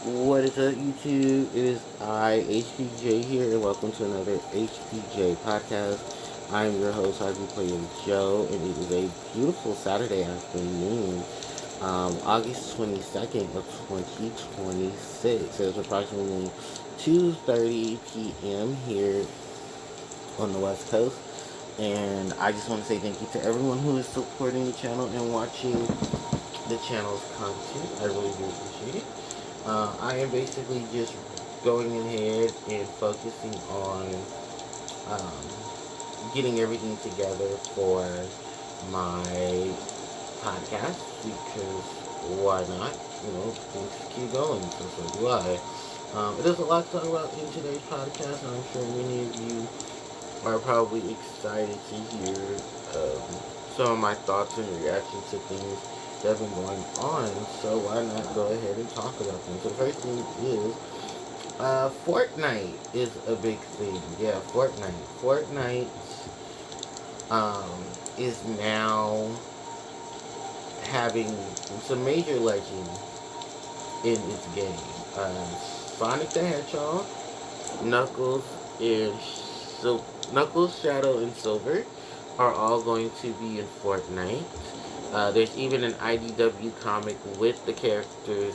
What is up, YouTube? It is I, HPJ here, and welcome to another HPJ podcast. I am your host, Hybrid Player Joe, and it is a beautiful Saturday afternoon, August 22nd of 2026. It's approximately 2:30 p.m. here on the West Coast, and I just want to say thank you to everyone who is supporting the channel and watching the channel's content. I really do appreciate it. I am basically just going ahead and focusing on getting everything together for my podcast because why not? Things keep going, so do I. There's a lot to talk about in today's podcast, and I'm sure many of you are probably excited to hear um, some of my thoughts and reactions to things that have been going on. So why not go ahead and talk about them? So the first thing is Fortnite is a big thing. Yeah, Fortnite. Fortnite is now having some major legends in its game. Sonic the Hedgehog, Knuckles, and Knuckles, Shadow, and Silver are all going to be in Fortnite. There's even an IDW comic with the characters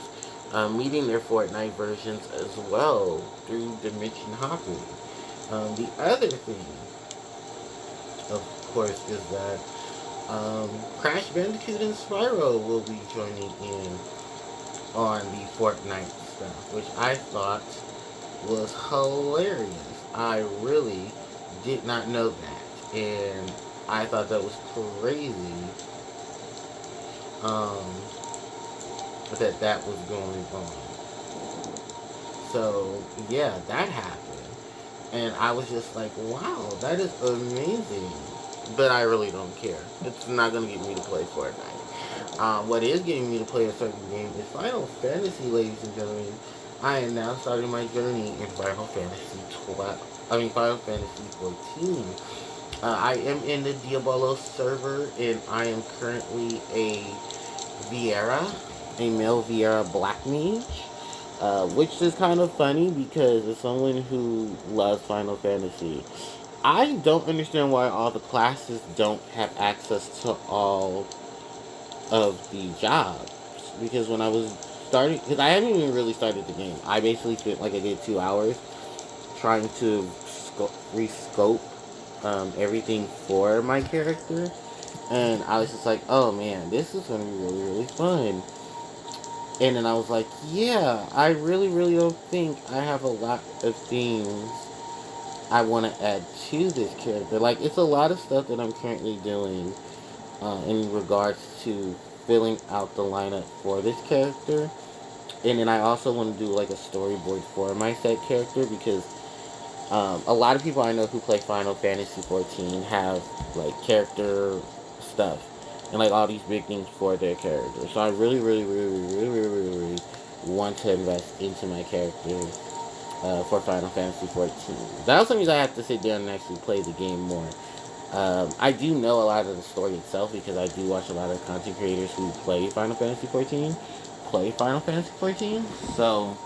meeting their Fortnite versions as well through dimension hopping. The other thing, of course, is that Crash Bandicoot and Spyro will be joining in on the Fortnite stuff, which I thought was hilarious. I really did not know that, and I thought that was crazy. Um, that was going on. So yeah, that happened, and I was just like, wow, that is amazing. But I really don't care. It's not gonna get me to play Fortnite. What is getting me to play a certain game is Final Fantasy, ladies and gentlemen. I am now starting my journey in Final Fantasy 12. Final Fantasy 14. I am in the Diabolo server, and I am currently a Viera, a male Viera Black Mage, which is kind of funny because as someone who loves Final Fantasy, I don't understand why all the classes don't have access to all of the jobs. Because when I was starting, because I haven't even really started the game, I basically spent like a good 2 hours trying to rescope everything for my character. And I was just like, oh man, this is going to be really, really fun. And then I was like, yeah, I really, really don't think I have a lot of things I want to add to this character. Like, it's a lot of stuff that I'm currently doing in regards to filling out the lineup for this character. And then I also want to do like a storyboard for my set character because a lot of people I know who play Final Fantasy 14 have like character stuff and like all these big things for their character. So I really, really, really, really, really, really, really want to invest into my character for Final Fantasy 14. That's the reason I have to sit down and actually play the game more. I do know a lot of the story itself because I do watch a lot of content creators who play Final Fantasy 14. Play Final Fantasy 14. So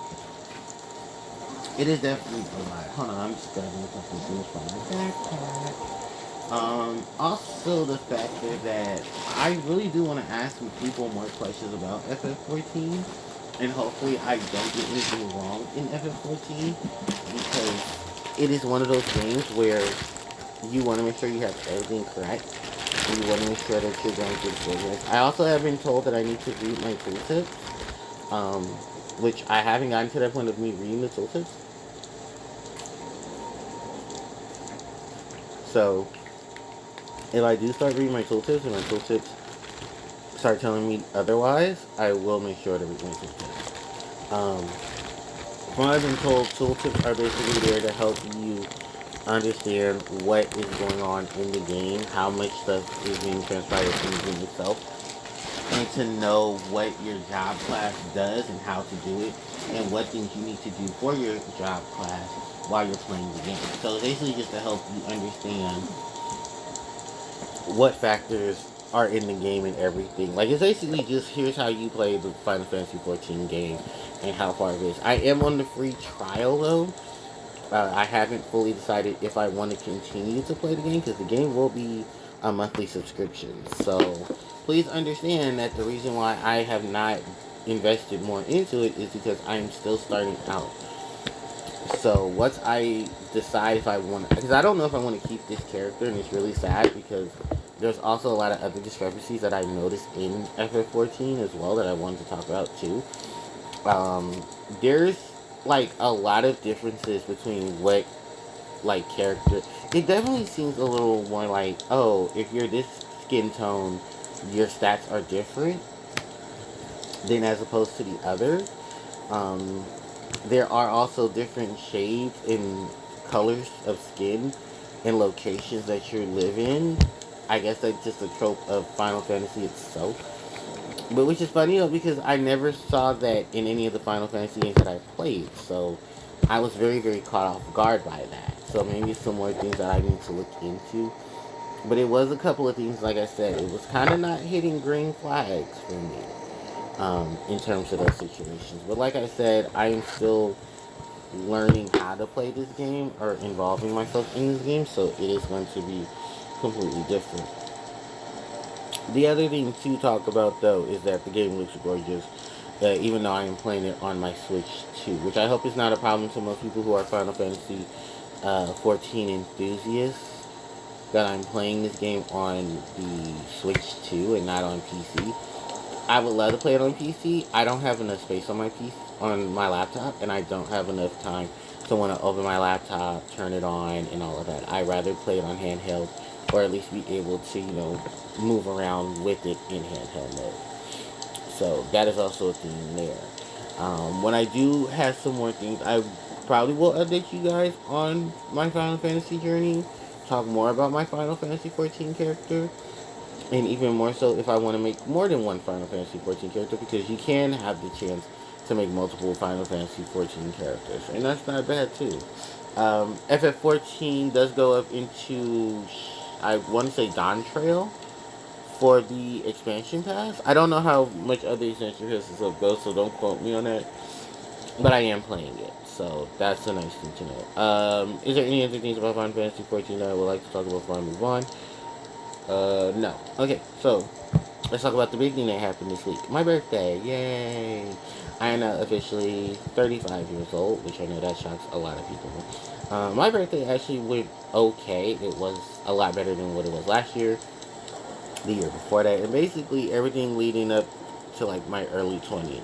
it is definitely a lot. Hold on, I'm just grabbing a couple of things from my backpack. Also the factor that I really do want to ask some people more questions about FF14, and hopefully I don't get anything wrong in FF14 because it is one of those games where you want to make sure you have everything correct, and you want to make sure that you're going through the progress. I also have been told that I need to read my tooltips, um, which I haven't gotten to that point of me reading the tooltips. So if I do start reading my tooltips and my tooltips start telling me otherwise, I will make sure to read my tooltips. From what I've been told, tooltips are basically there to help you understand what is going on in the game, how much stuff is being transpired in the game itself, and to know what your job class does and how to do it, and what things you need to do for your job class while you're playing the game. So it's basically just to help you understand what factors are in the game and everything. Like, it's basically just here's how you play the Final Fantasy 14 game. and how far it is. I am on the free trial though. I haven't fully decided if I want to continue to play the game because the game will be a monthly subscription. So please understand that the reason why I have not invested more into it is because I'm still starting out. So once I decide if I want, because I don't know if I want to keep this character, and it's really sad because there's also a lot of other discrepancies that I noticed in FF14 as well that I wanted to talk about too. There's like a lot of differences between what like character. It definitely seems a little more like, oh, if you're this skin tone, your stats are different than as opposed to the other. Um, there are also different shades and colors of skin and locations that you live in. I guess that's just a trope of Final Fantasy itself. But which is funny though because I never saw that in any of the Final Fantasy games that I played. So I was very, very caught off guard by that. So maybe some more things that I need to look into. But it was a couple of things, like I said, it was kind of not hitting green flags for me in terms of those situations. But like I said, I am still learning how to play this game or involving myself in this game, so it is going to be completely different. The other thing to talk about though is that the game looks gorgeous, even though I am playing it on my Switch too, which I hope is not a problem to most people who are Final Fantasy 14 enthusiasts. That I'm playing this game on the Switch too and not on PC. I would love to play it on PC. I don't have enough space on my PC, on my laptop, and I don't have enough time to want to open my laptop, turn it on, and all of that. I'd rather play it on handheld, or at least be able to, move around with it in handheld mode. So that is also a thing there. When I do have some more things, I probably will update you guys on my Final Fantasy journey. Talk more about my Final Fantasy 14 character. And even more so if I want to make more than one Final Fantasy 14 character, because you can have the chance to make multiple Final Fantasy 14 characters. And that's not bad too. FF14 does go up into, I want to say, Dawn Trail for the expansion pass. I don't know how much other expansion passes will go, so don't quote me on that. But I am playing it, so that's a nice thing to know. Is there any other things about Final Fantasy 14 that I would like to talk about before I move on? No. Okay, so let's talk about the big thing that happened this week. My birthday, yay! I am now officially 35 years old, which I know that shocks a lot of people. My birthday actually went okay. It was a lot better than what it was last year, the year before that, and basically everything leading up to like my early 20s.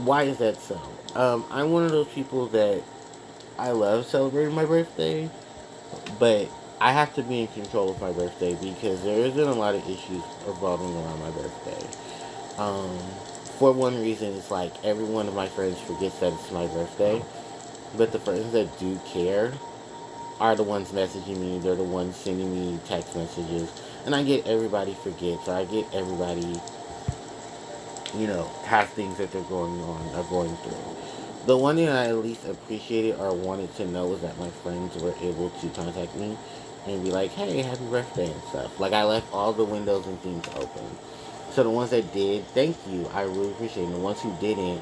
Why is that so? I'm one of those people that I love celebrating my birthday, but I have to be in control of my birthday because there isn't a lot of issues revolving around my birthday. Um, for one reason, it's like every one of my friends forgets that it's my birthday, but the friends that do care are the ones messaging me. They're the ones sending me text messages, and I get everybody forgets, or I get everybody, have things that they're going on or going through. The one thing I at least appreciated or wanted to know was that my friends were able to contact me and be like, hey, happy birthday and stuff. Like, I left all the windows and things open. So the ones that did, thank you. I really appreciate it. The ones who didn't,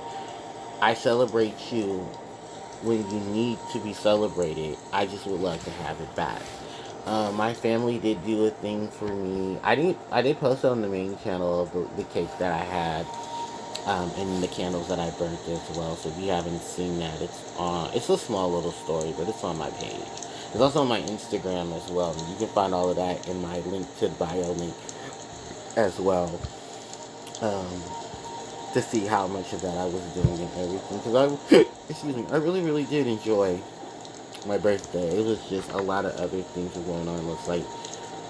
I celebrate you when you need to be celebrated. I just would love to have it back. My family did do a thing for me. I did post on the main channel of the cake that I had, and the candles that I burnt as well. So if you haven't seen that, it's a small little story, but it's on my page. It's also on my Instagram as well. You can find all of that in my link to the bio link as well, um, to see how much of that I was doing and everything. Because excuse me, I really, really did enjoy my birthday. It was just a lot of other things were going on. It's like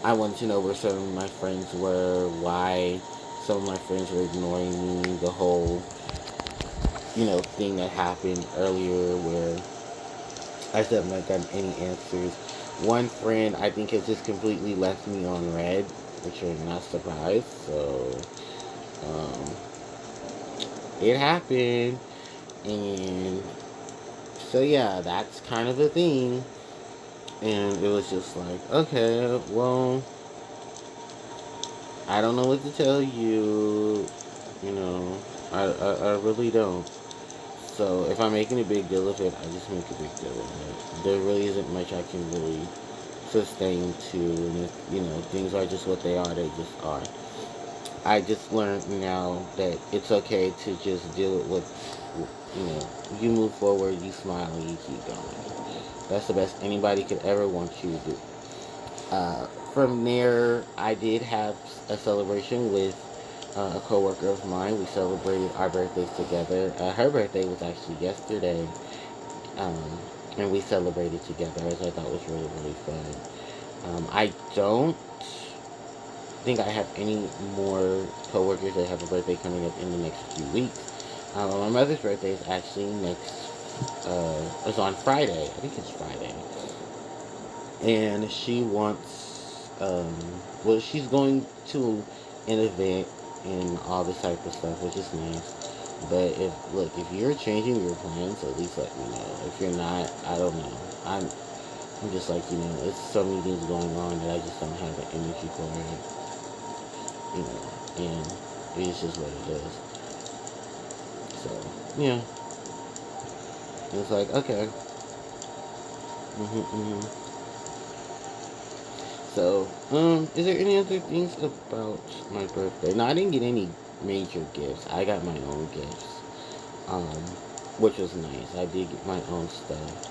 I wanted to know where some of my friends were, why some of my friends were ignoring me, the whole, thing that happened earlier where I still have not gotten any answers. One friend, I think, has just completely left me on red, which I'm not surprised. So, um, it happened. And so, yeah, that's kind of a thing. And it was just like, okay, well, I don't know what to tell you. I really don't. So if I'm making a big deal of it, I just make a big deal of it. There really isn't much I can really sustain to, and if, things are just what they are, they just are. I just learned now that it's okay to just deal with you move forward, you smile, and you keep going. That's the best anybody could ever want you to do. From there, I did have a celebration with a coworker of mine. We celebrated our birthdays together. Her birthday was actually yesterday, um, and we celebrated together, which I thought was really, really fun. I don't think I have any more coworkers that have a birthday coming up in the next few weeks. My mother's birthday is actually it's on Friday. I think it's Friday. And she wants, she's going to an event and all this type of stuff, which is nice. But if you're changing your plans, at least let me know. If you're not, I don't know. I'm just like, it's so many things going on that I just don't have the energy for it, and it's just what it is. So, yeah. It's like, okay. So, is there any other things about my birthday? No, I didn't get any major gifts. I got my own gifts, um, which was nice. I did get my own stuff,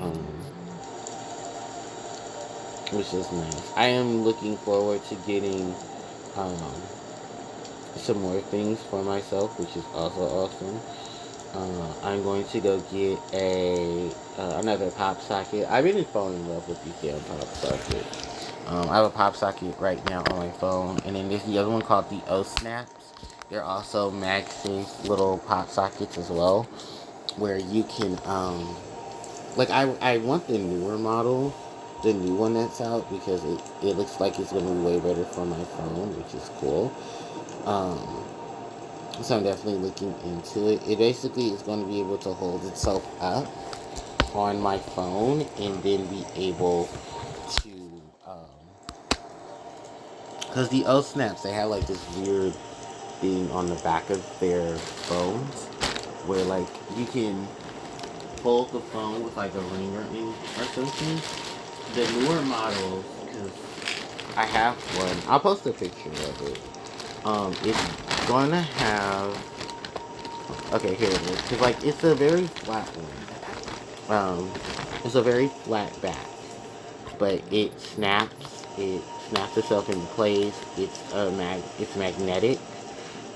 um, which is nice. I am looking forward to getting, um, some more things for myself, which is also awesome. I'm going to go get another pop socket. I've been falling in love with these damn pop sockets. I have a pop socket right now on my phone, and then there's the other one called the O Snaps. They're also MagSafe little pop sockets as well, where you can I want the newer model, the new one that's out, because it looks like it's gonna be way better for my phone, which is cool. Um, so I'm definitely looking into it. It basically is going to be able to hold itself up on my phone and then be able to, because the O Snaps, they have like this weird thing on the back of their phones where like you can hold the phone with like a ring or something. The newer models, because I have one, I'll post a picture of it. It's gonna have, okay, here it is. Cause like it's a very flat one. It's a very flat back, but it snaps. It snaps itself into place. It's magnetic.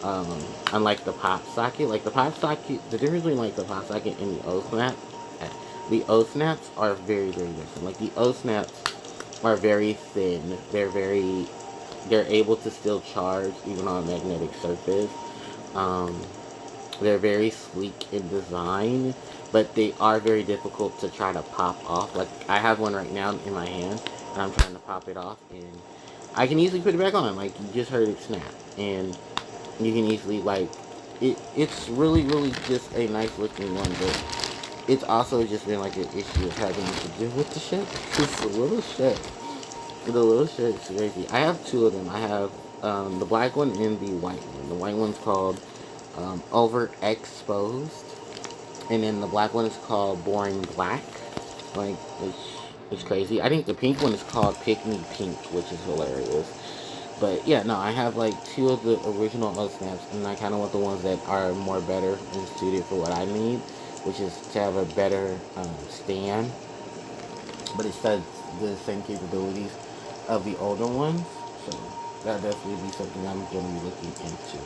Unlike the pop socket, like the pop socket, the difference between like the pop socket and the O snaps are very, very different. Like the O snaps are very thin. They're able to still charge even on a magnetic surface. Um, they're very sleek in design, but they are very difficult to try to pop off. Like I have one right now in my hand, and I'm trying to pop it off, and I can easily put it back on. Like you just heard it snap, and you can easily It's really, really just a nice looking one, but it's also just been like an issue of having to deal with the shit. It's a little shit. The little shit is crazy. I have two of them. I have the black one and the white one. The white one's called Overexposed, and then the black one is called Boring Black. Like it's crazy. I think the pink one is called Pick Me Pink, which is hilarious. But yeah, no, I have like two of the original O Snaps, and I kind of want the ones that are more better and suited for what I need, which is to have a better stand, but it has the same capabilities of the older ones. So that definitely be something I'm going to be looking into.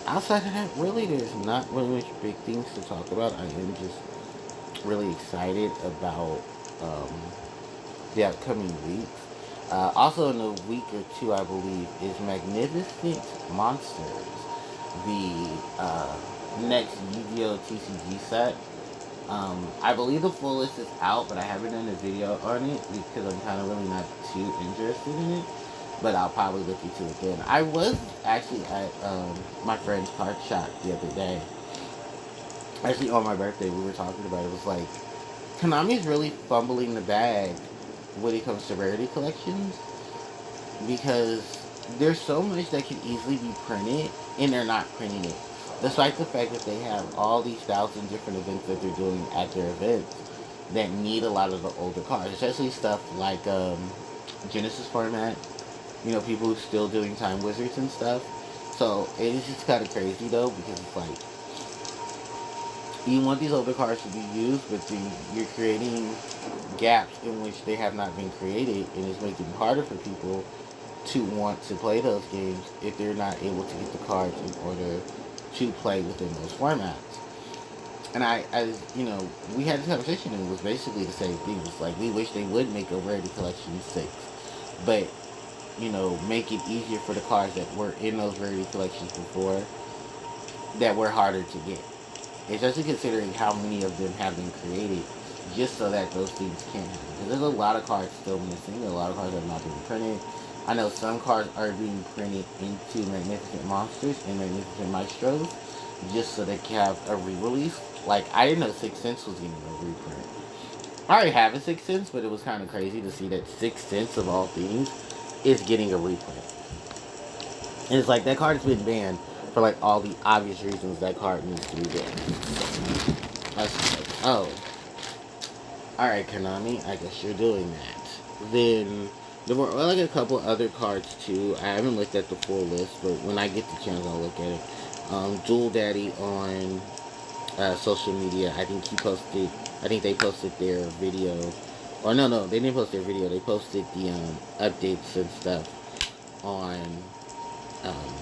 Outside of that, really, there's not really much big things to talk about. I am just really excited about um, the upcoming weeks. Also, in a week or two, I believe, is Magnificent Monsters, the next Yu-Gi-Oh! TCG set. I believe the full list is out, but I haven't done a video on it because I'm kind of really not too interested in it. But I'll probably look into it then. I was actually at my friend's card shop the other day. Actually, on my birthday, we were talking about it. It was like, Konami's really fumbling the bag when it comes to rarity collections, because there's so much that can easily be printed, and they're not printing it Despite the fact that they have all these thousand different events that they're doing at their events that need a lot of the older cards, especially stuff like Genesis format. You know, people who still doing Time Wizards and stuff. So it is just kind of crazy though, because it's like you want these older cards to be used, but then you're creating gaps in which they have not been created, and it's making it harder for people to want to play those games if they're not able to get the cards in order to play within those formats. And as you know, we had this conversation and it was basically the same thing. It's like we wish they would make a Rarity Collection 6, but you know, make it easier for the cards that were in those Rarity Collections before that were harder to get. Especially considering how many of them have been created just so that those things can happen. Because there's a lot of cards still missing. A lot of cards have not been printed. I know some cards are being printed into Magnificent Monsters and Magnificent Maestros just so they can have a re-release. Like, I didn't know Sixth Sense was getting a reprint. I already have a Sixth Sense, but it was kind of crazy to see that Sixth Sense, of all things, is getting a reprint. And it's like, that card has been banned for, like, all the obvious reasons that card needs to be banned. That's like, oh. Alright, Konami, I guess you're doing that. Then, there were like a couple other cards too. I haven't looked at the full list, but when I get the chance, I'll look at it. Jewel Daddy on social media, I think they posted their video. Or no, they didn't post their video. They posted the updates and stuff on um,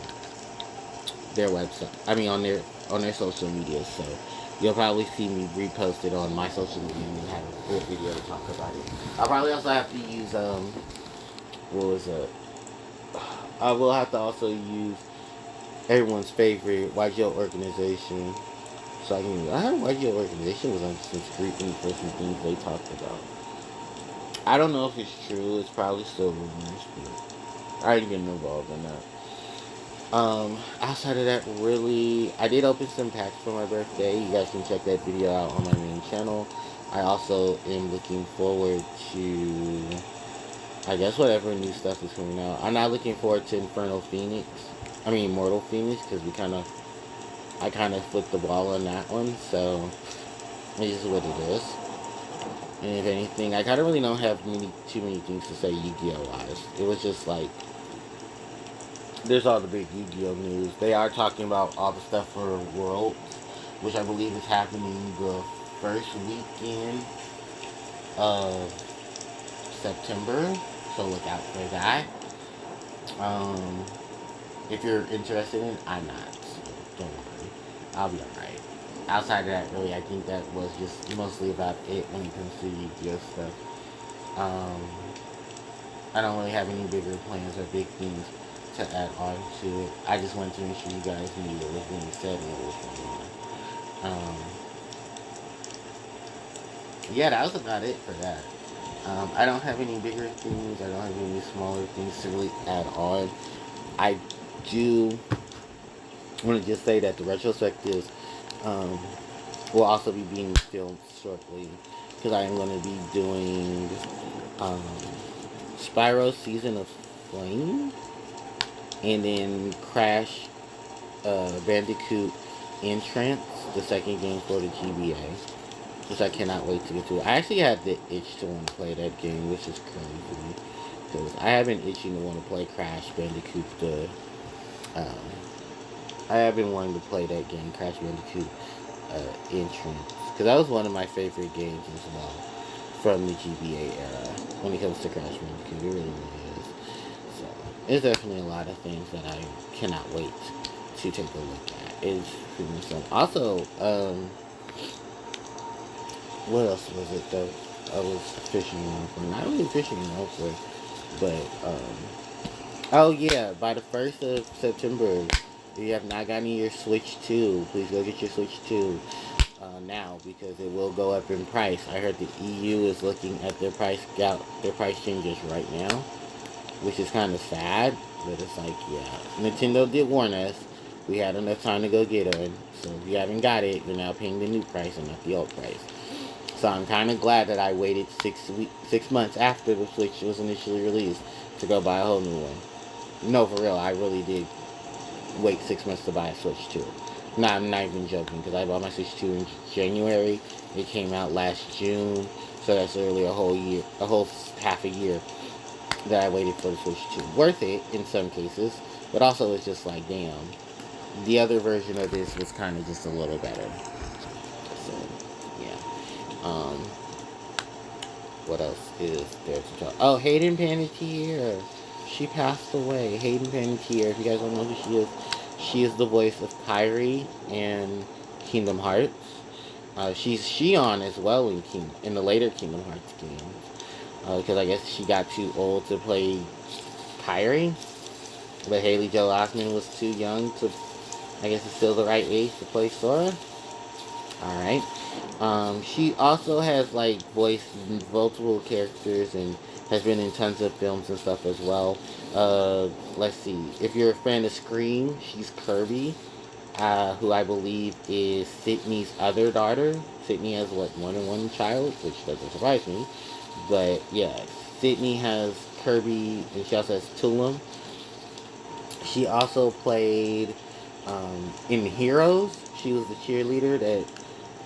their website. I mean, on their social media. So you'll probably see me repost it on my social media and have a full video to talk about it. I'll probably also have to use what was it? I will have to also use everyone's favorite YGO organization. So I heard YGO organization was on some scrutiny for some things they talked about. I don't know if it's true. It's probably still rumors, but I didn't get involved in that. Outside of that, really, I did open some packs for my birthday. You guys can check that video out on my main channel. I also am looking forward to, I guess, whatever new stuff is coming out. I'm not looking forward to Mortal Phoenix, because I kind of flipped the ball on that one, so it is what it is. And if anything, I kind of really don't have too many things to say Yu-Gi-Oh! Wise. It was just like, there's all the big Yu-Gi-Oh! News. They are talking about all the stuff for Worlds, which I believe is happening the first weekend of September, so look out for that. If you're interested in it, I'm not, so don't worry. I'll be alright. Outside of that, really, I think that was just mostly about it when it comes to Yu-Gi-Oh! Stuff. I don't really have any bigger plans or big things to add on to it. I just wanted to make sure you guys knew what was being said and what was going on. Yeah, that was about it for that. I don't have any bigger things. I don't have any smaller things to really add on. I do want to just say that the retrospectives will also be being filmed shortly, because I am going to be doing Spyro's Season of Flame, and then Crash Bandicoot Entrance, the second game for the GBA, which I cannot wait to get to. I actually had the itch to want to play that game, which is crazy, because I have been itching to want to play Crash Bandicoot. I have been wanting to play that game, Crash Bandicoot Entrance, because that was one of my favorite games as well from the GBA era when it comes to Crash Bandicoot. It really is. So there's definitely a lot of things that I cannot wait to take a look at. It's pretty much fun. Also, what else was it that I was fishing around for? Not really fishing around for, but oh yeah, by the 1st of September, if you have not gotten your Switch 2, please go get your Switch 2 now, because it will go up in price. I heard the EU is looking at their price changes right now, which is kind of sad, but it's like, yeah, Nintendo did warn us. We had enough time to go get it, so if you haven't got it, you're now paying the new price and not the old price. So I'm kind of glad that I waited 6 months after the Switch was initially released to go buy a whole new one. No, for real, I really did wait 6 months to buy a Switch too. No, I'm not even joking because I bought my Switch 2 in January. It came out last June, so that's literally a whole year, a whole half a year that I waited for the Switch 2. Worth it in some cases, but also it's just like, damn, the other version of this was kind of just a little better. So, yeah. Um, what else is there to talk? Oh, Hayden Panettiere. She passed away. Hayden Panettiere. If you guys don't know who she is the voice of Kyrie in Kingdom Hearts. She's Shion as well in the later Kingdom Hearts games. Because I guess she got too old to play Kyrie, but Haley Joel Osment was too young to. I guess it's still the right age to play Sora. All right. She also has like voiced multiple characters and has been in tons of films and stuff as well. Let's see. If you're a fan of Scream, she's Kirby, who I believe is Sydney's other daughter. Sydney has what, one and one child, which doesn't surprise me. But yeah, Sydney has Kirby, and she also has Tulum. She also played in Heroes. She was the cheerleader that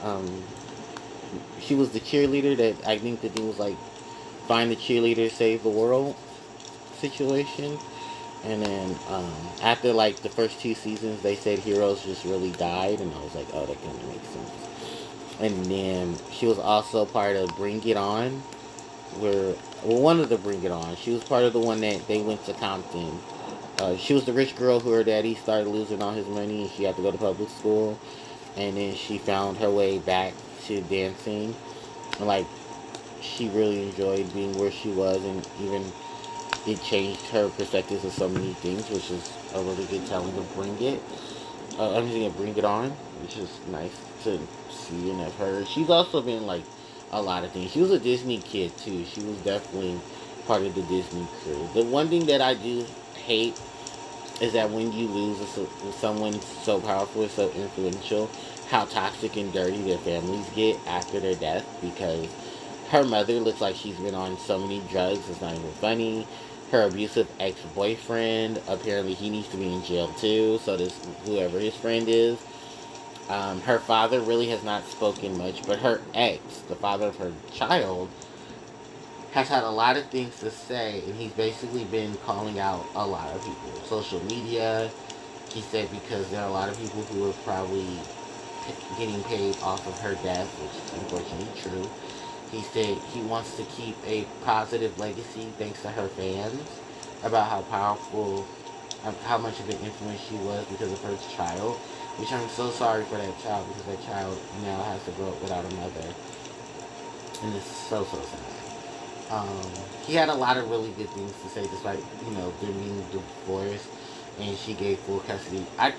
um, I think the thing was like find the cheerleader, save the world situation. And then after like the first two seasons, they said Heroes just really died, and I was like, oh, that kind of makes sense. And then she was also part of Bring It On, where well, one of the Bring It On. She was part of the one that they went to Compton. She was the rich girl who her daddy started losing all his money, and she had to go to public school. And then she found her way back to dancing, and like she really enjoyed being where she was, and even it changed her perspectives of so many things, which is a really good telling of Bring It. I'm just gonna Bring It On, which is nice to see and have heard. She's also been like a lot of things. She was a Disney kid too. She was definitely part of the Disney crew. The one thing that I do hate is that when you lose someone so powerful, so influential, how toxic and dirty their families get after their death. Because her mother looks like she's been on so many drugs, it's not even funny. Her abusive ex-boyfriend, apparently he needs to be in jail too. So does whoever his friend is. Her father really has not spoken much, but her ex, the father of her child, has had a lot of things to say, and he's basically been calling out a lot of people. Social media, he said, because there are a lot of people who are probably getting paid off of her death, which is unfortunately true. He said he wants to keep a positive legacy thanks to her fans about how powerful, how much of an influence she was because of her child. Which I'm so sorry for that child because that child now has to grow up without a mother, and it's so sad. He had a lot of really good things to say, despite them being divorced, and she gave full custody. But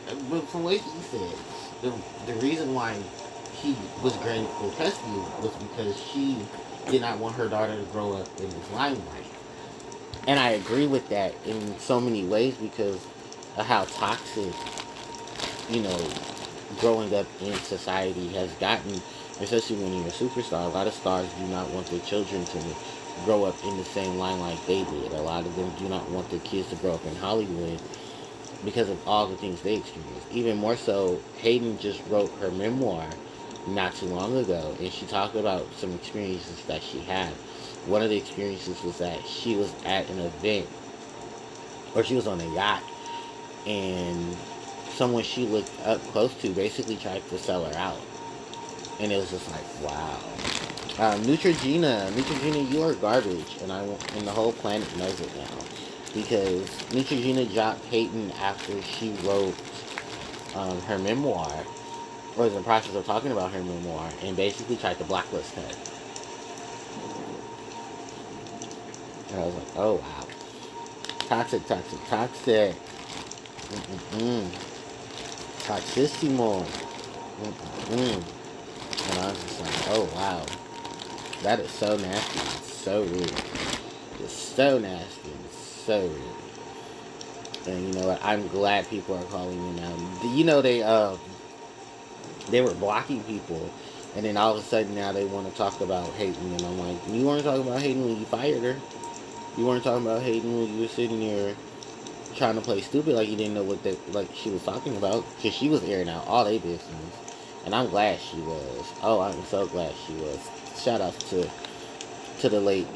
from what he said, the reason why he was granted full custody was because she did not want her daughter to grow up in this limelight, and I agree with that in so many ways because of how toxic you know growing up in society has gotten, especially when you're a superstar. A lot of stars do not want their children to grow up in the same line like they did. A lot of them do not want their kids to grow up in Hollywood because of all the things they experienced. Even more so, Hayden just wrote her memoir not too long ago, and she talked about some experiences that she had. One of the experiences was that she was at an event, or she was on a yacht, and someone she looked up close to basically tried to sell her out. And it was just like, wow. Neutrogena, you are garbage, and the whole planet knows it now, because Neutrogena dropped Peyton after she wrote her memoir, or was in the process of talking about her memoir, and basically tried to blacklist her. And I was like, oh wow, toxic, toxic, toxic, toxissimo. And I was just like, oh wow, that is so nasty, it's so rude. It's so nasty and so rude. And you know what? I'm glad people are calling me now. They were blocking people, and then all of a sudden now they want to talk about Hayden, and I'm like, you weren't talking about Hayden when you fired her. You weren't talking about Hayden when you were sitting there trying to play stupid like you didn't know what she was talking about, because she was airing out all their business, and I'm glad she was. Oh, I'm so glad she was. Shout out to the late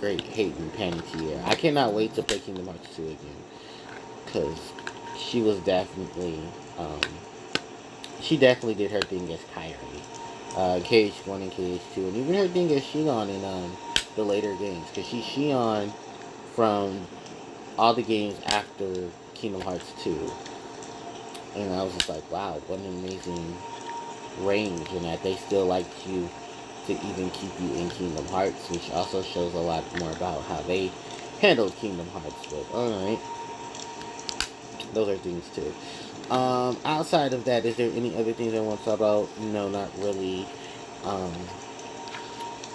great Hayden Panettiere. I cannot wait to play Kingdom Hearts 2 again, because she was definitely um, she definitely did her thing as Kyrie, KH1 and KH2, and even her thing as Shion in the later games, because she's Shion from all the games after Kingdom Hearts 2. And I was just like, wow, what an amazing range, and that they still like you to even keep you in Kingdom Hearts, which also shows a lot more about how they handled Kingdom Hearts. But alright, those are things too. Outside of that, is there any other things I want to talk about? No, not really. Um,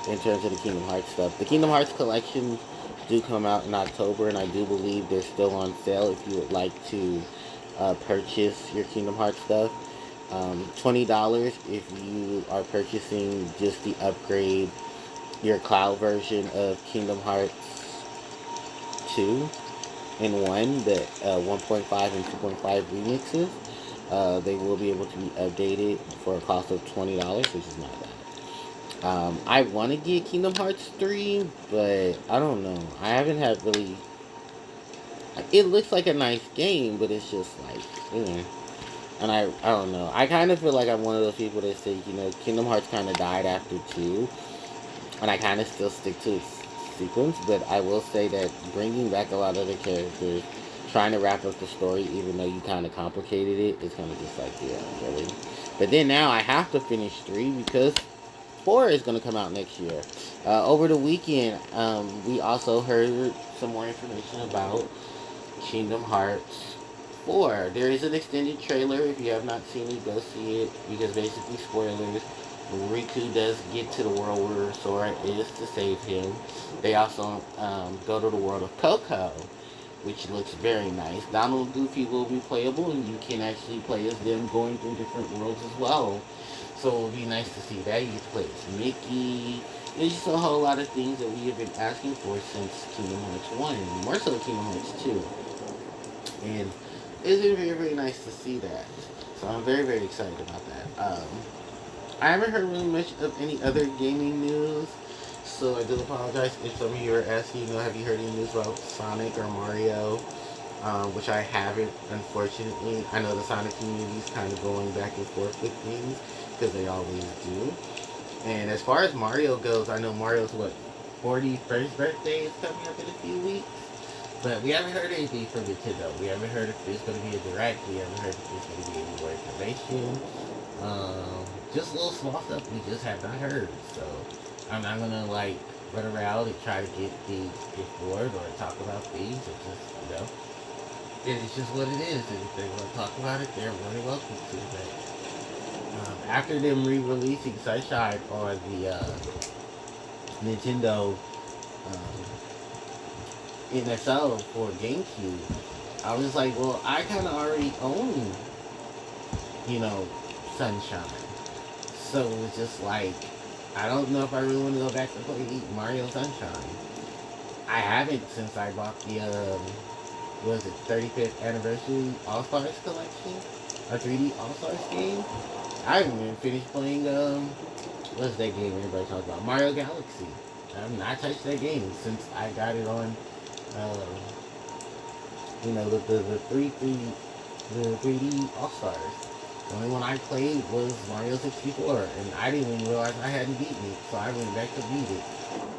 in terms of the Kingdom Hearts stuff, the Kingdom Hearts collections do come out in October, and I do believe they're still on sale if you would like to purchase your Kingdom Hearts stuff. $20 if you are purchasing just the upgrade, your cloud version of Kingdom Hearts 2 in one, the 1.5 and 2.5 remixes. They will be able to be updated for a cost of $20, which is not bad. I want to get Kingdom Hearts 3, but I don't know. I haven't had really. It looks like a nice game, but it's just like, and I don't know. I kind of feel like I'm one of those people that say, Kingdom Hearts kind of died after 2, and I kind of still stick to its sequence, but I will say that bringing back a lot of the characters, trying to wrap up the story, even though you kind of complicated it, it's kind of just like, yeah, really. But then now I have to finish 3 because 4 is going to come out next year. Over the weekend, we also heard some more information about Kingdom Hearts 4. There is an extended trailer. If you have not seen it, go see it. Because basically, spoilers, Riku does get to the world where Sora is to save him. They also go to the world of Coco, which looks very nice. Donald and Goofy will be playable, and you can actually play as them going through different worlds as well. So it would be nice to see that. You get to play as Mickey. There's just a whole lot of things that we have been asking for since Kingdom Hearts 1, and more so Kingdom Hearts 2. And it's been very, very nice to see that. So I'm very, very excited about that. I haven't heard really much of any other gaming news, so I do apologize if some of you are asking, have you heard any news about Sonic or Mario? Which I haven't, unfortunately. I know the Sonic community is kind of going back and forth with things, because they always do. And as far as Mario goes, I know Mario's, 41st birthday is coming up in a few weeks. But we haven't heard anything from Nintendo. We haven't heard if there's going to be a direct. We haven't heard if there's going to be any more information. Just little small stuff we just have not heard. So I'm not going to run around and try to get bored or talk about things. It's just, it's just what it is. And if they want to talk about it, they're more welcome to. But after them re-releasing Sunshine on the Nintendo NSO for GameCube, I was like, well, I kind of already own, Sunshine. So it was just like, I don't know if I really want to go back to play Mario Sunshine. I haven't since I bought the, 35th Anniversary All-Stars Collection? A 3D All-Stars game? I haven't even finished playing, what's that game everybody talks about? Mario Galaxy. I have not touched that game since I got it on, the 3D All-Stars. The only one I played was Mario 64, and I didn't even realize I hadn't beaten it, so I went back to beat it.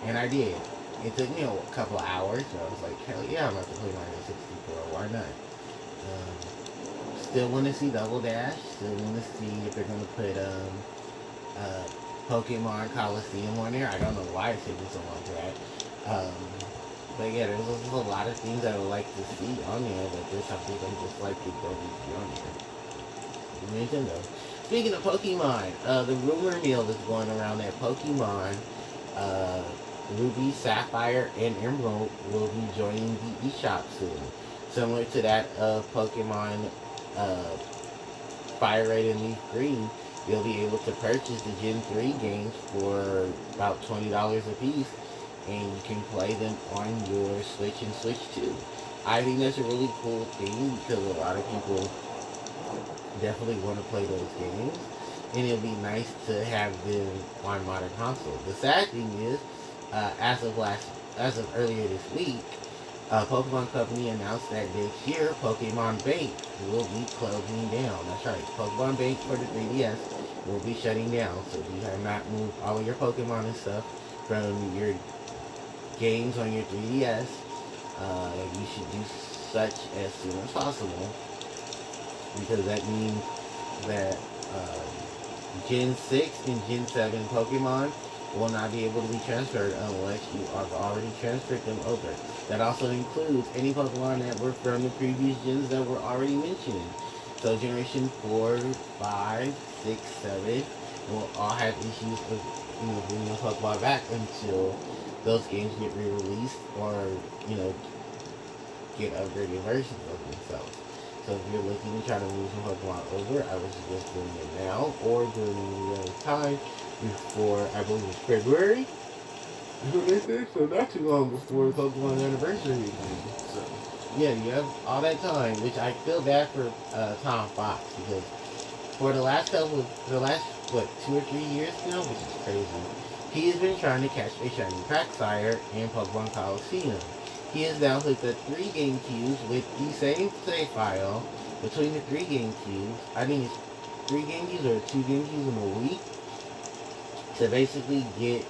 And I did. It took me a couple of hours, so I was like, hell yeah, I'm about to play Mario 64, why not? Still want to see Double Dash, still want to see if they're going to put Pokemon Coliseum on there. I don't know why it's taking so long for that. But yeah, there's a lot of things I would like to see on there, but there's something I just like to go be on there. Nintendo. Speaking of Pokemon, the rumor mill is going around that Pokemon, Ruby, Sapphire, and Emerald will be joining the eShop soon. Similar to that of Pokemon Fire Red and Leaf Green, you'll be able to purchase the Gen 3 games for about $20 a piece, and you can play them on your Switch and Switch 2. I think that's a really cool thing because a lot of people definitely want to play those games, and it'll be nice to have them on modern console. The sad thing is, as of earlier this week, Pokemon Company announced that next year Pokemon Bank will be closing down. That's right, Pokemon Bank for the 3DS will be shutting down. So if you have not moved all of your Pokemon and stuff from your games on your 3DS, you should do such as soon as possible because that means that Gen 6 and Gen 7 Pokemon will not be able to be transferred unless you have already transferred them over. That also includes any Pokemon that were from the previous gens that were already mentioned. So Generation 4, 5, 6, 7 will all have issues with bringing the Pokemon back until those games get re-released or you know get upgraded versions of themselves. So if you're looking to try to move some Pokemon over, I would suggest doing it now or doing it any other time before, I believe it's February. So not too long before Pokemon anniversary. So yeah, you have all that time, which I feel bad for Tom Fox because for the last what 2 or 3 years now, which is crazy, he has been trying to catch a shiny Quagsire in Pokemon Coliseum. He has now hooked up 3 GameCubes with the same save file between the 3 GameCubes. I think it's 3 GameCubes or 2 GameCubes in a week to basically get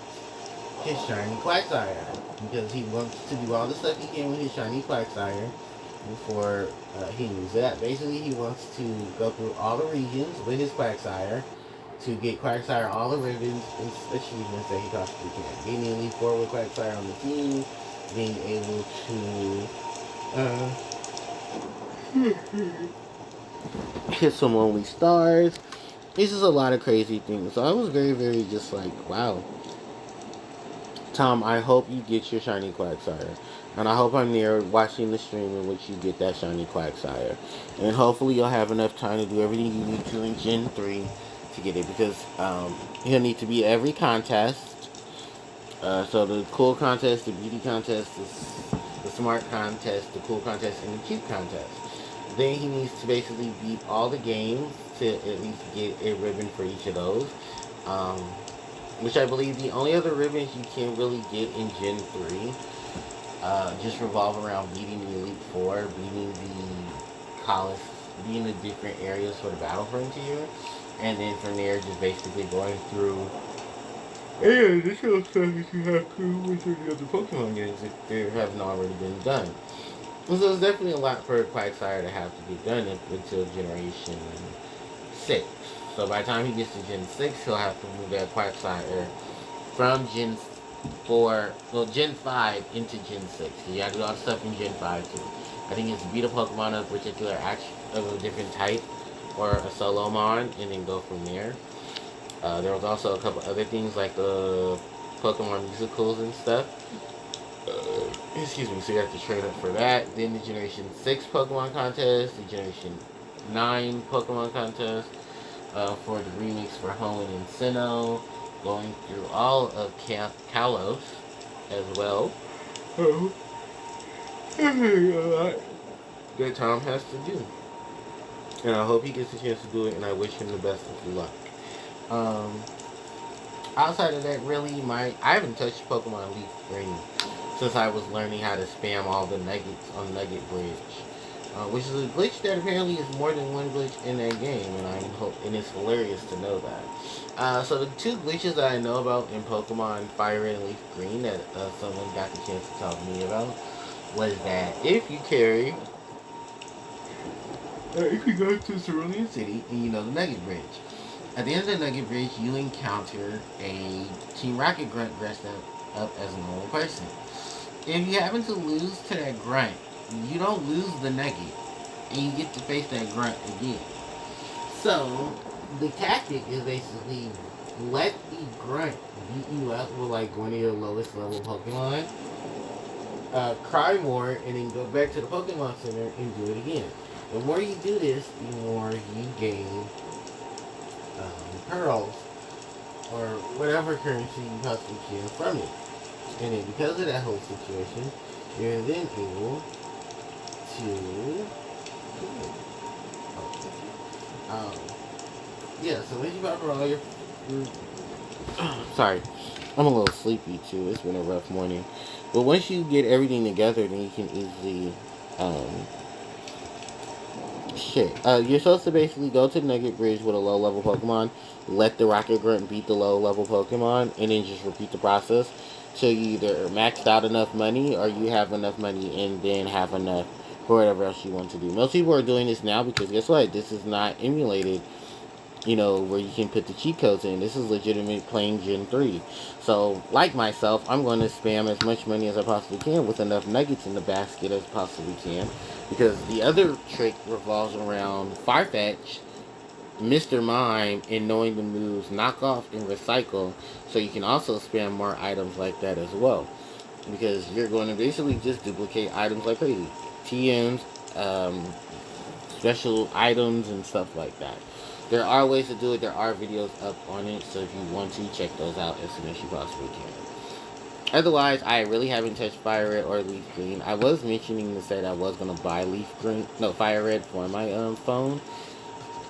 his shiny Quagsire because he wants to do all the stuff he can with his shiny Quagsire before he moves it up. Basically, he wants to go through all the regions with his Quagsire to get Quagsire all the ribbons and achievements that he possibly can. Getting Elite Four with Quagsire on the team, being able to hit some lonely stars. This is a lot of crazy things. So I was very, very just like, wow. Tom, I hope you get your shiny Quagsire. And I hope I'm there watching the stream in which you get that shiny Quagsire. And hopefully you'll have enough time to do everything you need to in Gen 3 to get it. Because he'll need to be every contest. So the cool contest, the beauty contest, the smart contest, the cool contest, and the cute contest. Then he needs to basically beat all the games to at least get a ribbon for each of those. Um, which I believe the only other ribbons you can really get in Gen 3 just revolve around beating the Elite Four, beating the college, beating the different areas for the Battle Frontier, and then from there just basically going through any additional stuff that you have to with the other Pokemon games if they haven't already been done. And so it's definitely a lot for Quagsire to have to get done until Generation 6. So by the time he gets to Gen 6, he'll have to move that Quagsire from Gen 4, well, Gen 5 into Gen 6. So you have to do all the stuff in Gen 5 too. I think it's beat a Pokemon of a particular of a different type or a solo mon and then go from there. There was also a couple other things like the Pokemon musicals and stuff. Excuse me, so you have to train up for that. Then the Generation 6 Pokemon contest, the Generation 9 Pokemon contest, for the remix for Hoenn and Sinnoh, going through all of Kalos as well. Oh, that Tom has to do. And I hope he gets a chance to do it, and I wish him the best of luck. Outside of that, really, I haven't touched Pokemon Leaf Green since I was learning how to spam all the nuggets on Nugget Bridge, which is a glitch that apparently is more than one glitch in that game, and it's hilarious to know that. So the 2 glitches that I know about in Pokemon Fire Red and Leaf Green that someone got the chance to talk to me about was that if you go to Cerulean City and you know the Nugget Bridge. At the end of the Nugget Bridge, you encounter a Team Rocket grunt dressed up as a normal person. If you happen to lose to that grunt, you don't lose the Nugget, and you get to face that grunt again. So, the tactic is basically let the grunt beat you up with like one of your lowest level Pokemon, cry more, and then go back to the Pokemon Center and do it again. The more you do this, the more you gain pearls or whatever currency you possibly can from it. And then because of that whole situation, you're then able to. Um, yeah, so once you about to roll your sorry, I'm a little sleepy too. It's been a rough morning. But once you get everything together, then you can easily, um, shit. You're supposed to basically go to Nugget Bridge with a low level Pokemon, let the Rocket Grunt beat the low level Pokemon, and then just repeat the process. So you either maxed out enough money or you have enough money and then have enough for whatever else you want to do. Most people are doing this now because guess what? This is not emulated, where you can put the cheat codes in. This is legitimate playing Gen 3. So, like myself, I'm going to spam as much money as I possibly can with enough nuggets in the basket as possibly can. Because the other trick revolves around Farfetch, Mr. Mime, and knowing the moves knock off and recycle. So you can also spam more items like that as well. Because you're going to basically just duplicate items like crazy. TMs, special items, and stuff like that. There are ways to do it. There are videos up on it, so if you want to, check those out as soon as you possibly can. Otherwise, I really haven't touched Fire Red or Leaf Green. I was mentioning to say that I was gonna buy Fire Red for my phone.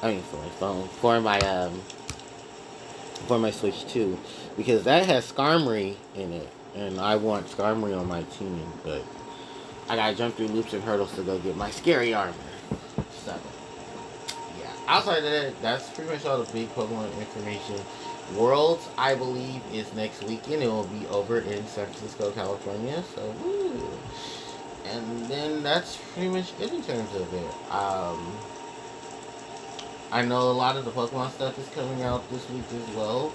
I mean, for my phone, for my Switch too, because that has Skarmory in it, and I want Skarmory on my team. But I gotta jump through loops and hurdles to go get my scary armor. So. Outside of that, that's pretty much all the big Pokemon information. Worlds, I believe, is next weekend. It will be over in San Francisco, California. So, woo. And then that's pretty much it in terms of it. I know a lot of the Pokemon stuff is coming out this week as well,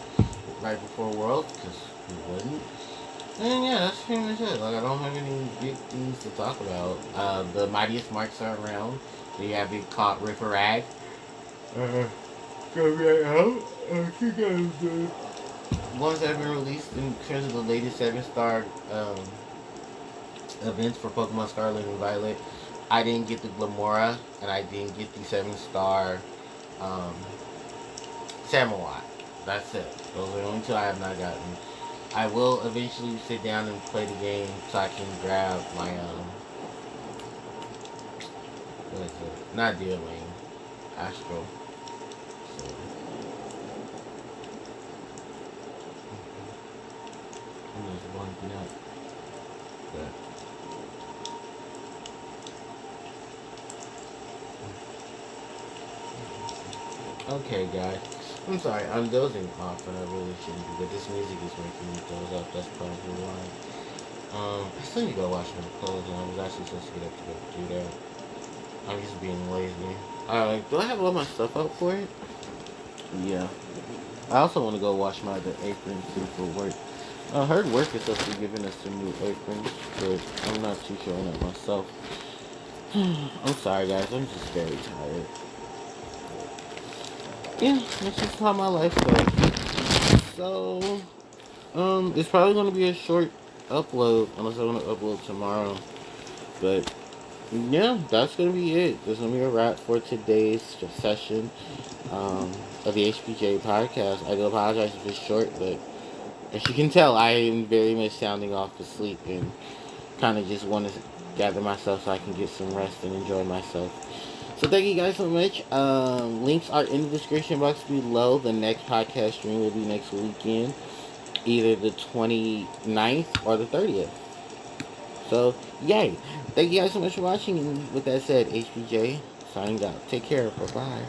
right before Worlds, because who wouldn't? And yeah, that's pretty much it. Like, I don't have any big things to talk about. The mightiest marks are around. You have it caught Riffarag. Coming out. I think the ones that have been released in terms of the latest 7-star events for Pokemon Scarlet and Violet. I didn't get the Glamora, and I didn't get the 7-star Samawat. That's it. Those are the only two I have not gotten. I will eventually sit down and play the game so I can grab my what is it? Not Deerling, Astro. So. I'm just blanking out. But. Okay, guys. I'm sorry, I'm dozing off and I really shouldn't be, but this music is making me doze off. That's probably why. I still need to go wash my clothes, and I was actually supposed to get up to go do that. I'm just being lazy. Do I have all my stuff out for it? Yeah. I also want to go wash my other apron too for work. I heard work is supposed to be giving us some new aprons, but I'm not too sure on that myself. I'm sorry, guys. I'm just very tired. Yeah, that's just how my life goes. So, it's probably going to be a short upload, unless I want to upload tomorrow. But, yeah, that's going to be it. There's going to be a wrap for today's session of the HPJ podcast. I do apologize if it's short, but as you can tell, I am very much sounding off to sleep and kind of just want to gather myself so I can get some rest and enjoy myself. So thank you guys so much. Links are in the description box below. The next podcast stream will be next weekend, either the 29th or the 30th. So, yay. Thank you guys so much for watching. And with that said, HPJ signing out. Take care. Bye-bye.